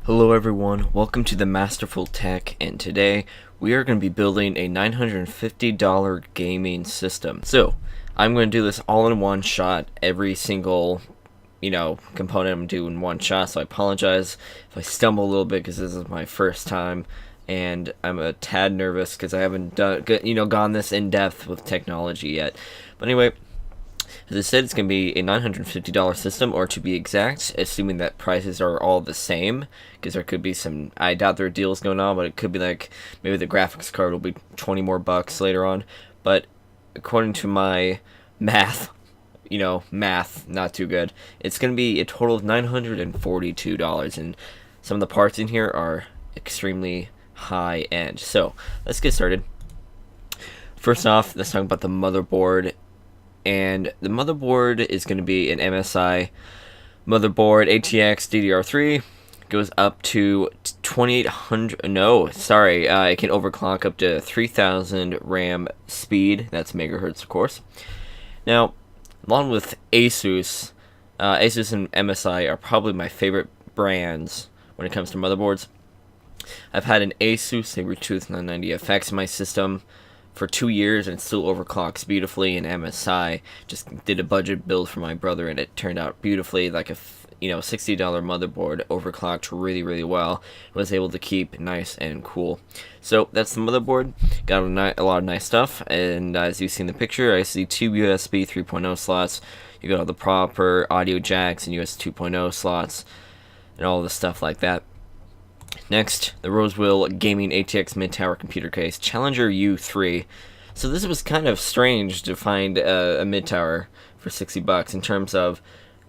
Hello everyone, welcome to the Masterful Tech, and today we are going to be building a $950 gaming system. So, I'm going to do this all in one shot, every single, component I'm doing in one shot, so I apologize if I stumble a little bit because this is my first time, and I'm a tad nervous because I haven't gone this in depth with technology yet. But anyway, as I said, it's going to be a $950 system, or to be exact, assuming that prices are all the same, because there could be some, I doubt there are deals going on, but it could be like, maybe the graphics card will be 20 more bucks later on, but according to my math, math, not too good, it's going to be a total of $942, and some of the parts in here are extremely high end. So, let's get started. First off, let's talk about the motherboard. And the motherboard is going to be an MSI motherboard, ATX DDR3. Goes up to 2800. No, sorry, it can overclock up to 3000 RAM speed. That's megahertz, of course. Now, along with Asus, Asus and MSI are probably my favorite brands when it comes to motherboards. I've had an Asus Sabertooth 990FX in my system for 2 years, and it still overclocks beautifully. In MSI, just did a budget build for my brother, and it turned out beautifully, like a $60 motherboard, overclocked really well. Was able to keep nice and cool. So that's the motherboard. Got a lot of nice stuff, and as you see in the picture, I see two USB 3.0 slots. You got all the proper audio jacks and USB 2.0 slots, and all the stuff like that. Next, the Rosewill Gaming ATX Mid-Tower Computer Case, Challenger U3. So this was kind of strange to find a mid-tower for $60 in terms of,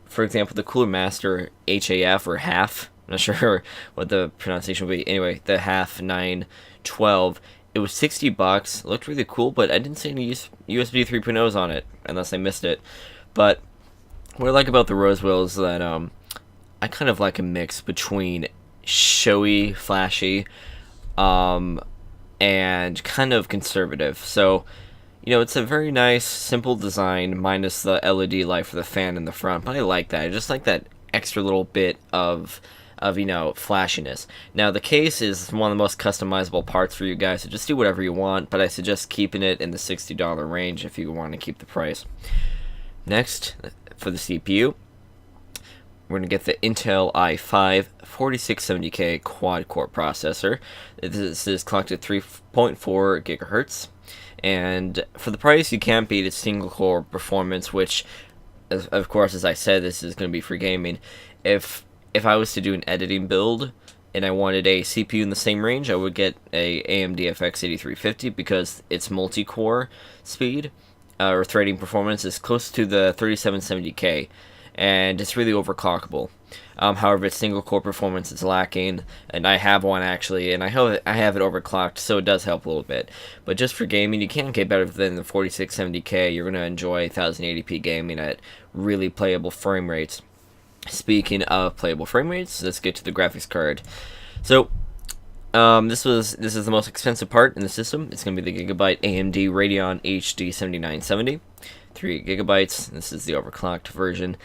for example, the Cooler Master HAF or half. I'm not sure what the pronunciation would be. Anyway, the half 912. It was $60. Looked really cool, but I didn't see any USB 3.0s on it, unless I missed it. But what I like about the Rosewill is that I kind of like a mix between showy, flashy, and kind of conservative. So, it's a very nice, simple design, minus the LED light for the fan in the front. But I like that. I just like that extra little bit of flashiness. Now, the case is one of the most customizable parts for you guys, so just do whatever you want. But I suggest keeping it in the $60 range if you want to keep the price. Next, for the CPU, we're going to get the Intel i5 4670K quad-core processor. This is clocked at 3.4 gigahertz. And for the price, you can't beat its single-core performance, which, of course, as I said, this is going to be for gaming. If I was to do an editing build and I wanted a CPU in the same range, I would get a AMD FX 8350 because its multi-core speed or threading performance is close to the 3770K. And it's really overclockable. However, its single core performance is lacking, and I have one actually, and I have it overclocked, so it does help a little bit. But just for gaming, you can't get better than the 4670K. You're gonna enjoy 1080p gaming at really playable frame rates. Speaking of playable frame rates, let's get to the graphics card. So, this is the most expensive part in the system. It's gonna be the Gigabyte AMD Radeon HD 7970. 3 gigabytes. This is the overclocked version,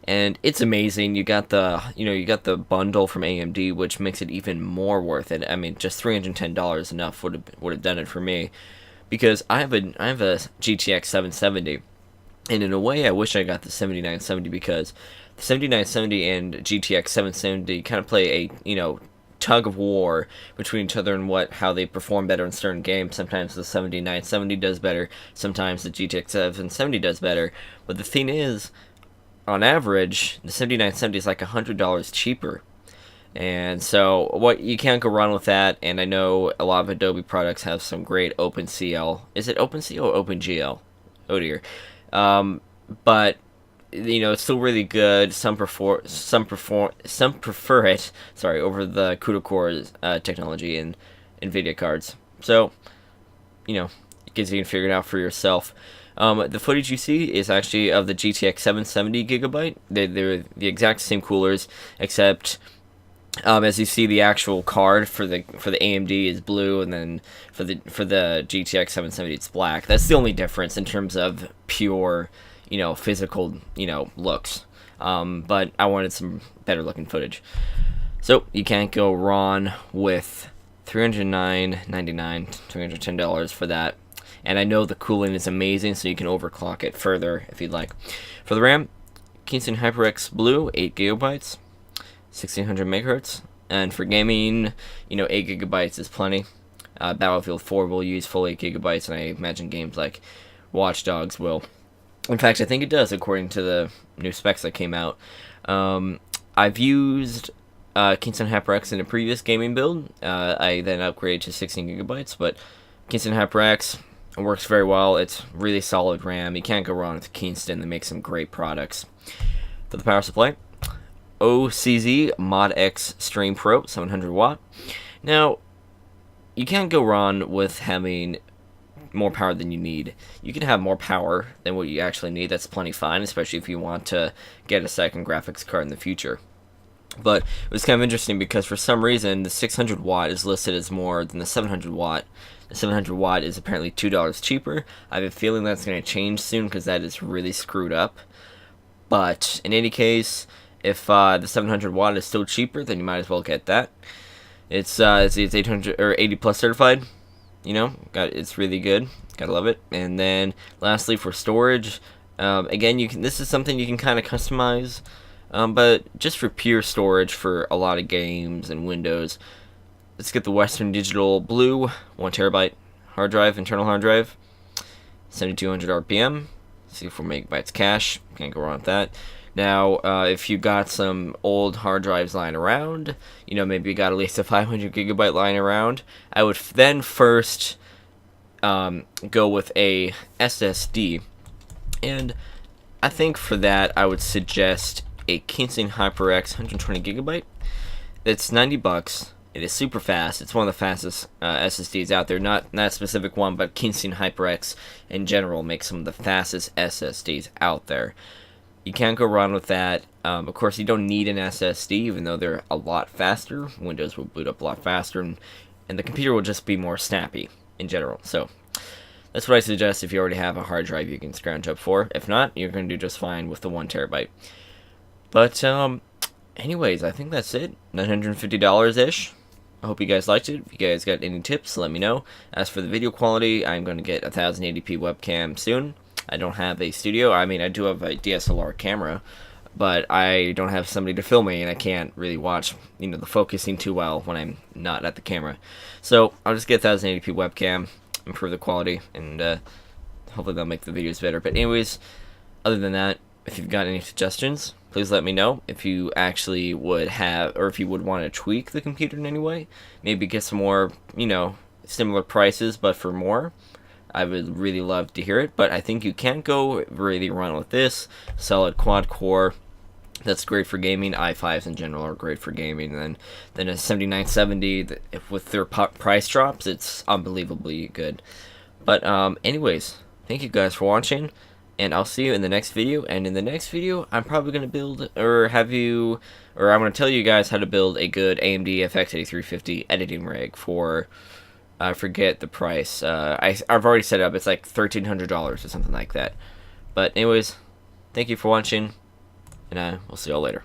and it's amazing. You got the bundle from AMD, which makes it even more worth it. I mean, just $310 enough would have done it for me, because I have a GTX 770, and in a way, I wish I got the 7970 because the 7970 and GTX 770 kind of play a tug of war between each other and how they perform better in certain games. Sometimes the 7970 does better, sometimes the GTX 770 does better, but the thing is, on average, the 7970 is like $100 cheaper, and so what you can't go wrong with that. And I know a lot of Adobe products have some great OpenCL. Is it OpenCL or OpenGL? Oh dear. But it's still really good. Some prefer it. Sorry, over the CUDA Core technology and NVIDIA cards. So, it gives you can figure it out for yourself. The footage you see is actually of the GTX 770 gigabyte. They're the exact same coolers, except as you see, the actual card for the AMD is blue, and then for the GTX 770 it's black. That's the only difference in terms of pure physical, looks. But I wanted some better looking footage. So you can't go wrong with $309.99, $310 for that. And I know the cooling is amazing, so you can overclock it further if you'd like. For the RAM, Kingston HyperX Blue, 8 gigabytes, 1600 megahertz. And for gaming, 8 gigabytes is plenty. Battlefield 4 will use full 8 gigabytes, and I imagine games like Watch Dogs will. In fact, I think it does, according to the new specs that came out. I've used Kingston HyperX in a previous gaming build. I then upgraded to 16 gigabytes, but Kingston HyperX works very well. It's really solid RAM. You can't go wrong with Kingston. They make some great products. For the power supply, OCZ Mod X Stream Pro 700 watt. Now, you can't go wrong with having more power than you need. You can have more power than what you actually need. That's plenty fine, especially if you want to get a second graphics card in the future. But it was kind of interesting because for some reason the 600 watt is listed as more than the 700 watt. The 700 watt is apparently $2 cheaper. I have a feeling that's going to change soon because that is really screwed up. But in any case, if the 700 watt is still cheaper, then you might as well get that. It's 800 or 80 plus certified. It's really good. Gotta love it. And then lastly, for storage, again, this is something you can kind of customize. But just for pure storage for a lot of games and Windows, let's get the Western Digital Blue 1 terabyte hard drive, internal hard drive, 7200 RPM, 64 megabytes cache. Can't go wrong with that. Now, if you got some old hard drives lying around, maybe you got at least a 500 gigabyte lying around, I would then first go with a SSD. And I think for that, I would suggest a Kingston HyperX 120 gigabyte. It's $90. It is super fast. It's one of the fastest SSDs out there. Not that specific one, but Kingston HyperX in general makes some of the fastest SSDs out there. You can't go wrong with that. Of course, you don't need an SSD, even though they're a lot faster. Windows will boot up a lot faster, and the computer will just be more snappy in general. So that's what I suggest if you already have a hard drive you can scrounge up for. If not, you're going to do just fine with the 1 terabyte. But anyways, I think that's it. $950-ish. I hope you guys liked it. If you guys got any tips, let me know. As for the video quality, I'm going to get a 1080p webcam soon. I don't have a studio. I mean, I do have a DSLR camera, but I don't have somebody to film me, and I can't really watch, the focusing too well when I'm not at the camera. So I'll just get a 1080p webcam, improve the quality, and hopefully that'll make the videos better. But anyways, other than that, if you've got any suggestions, please let me know. If you actually would have, or if you would want to tweak the computer in any way, maybe get some more, similar prices, but for more. I would really love to hear it, but I think you can't go really wrong with this. Solid quad core. That's great for gaming. i5s in general are great for gaming. And then a 7970, with their price drops, it's unbelievably good. But anyways, thank you guys for watching, and I'll see you in the next video. And in the next video, I'm probably going to build, I'm going to tell you guys how to build a good AMD FX 8350 editing rig for, I forget the price. I've already set it up. It's like $1,300 or something like that. But anyways, thank you for watching, and we'll see y'all later.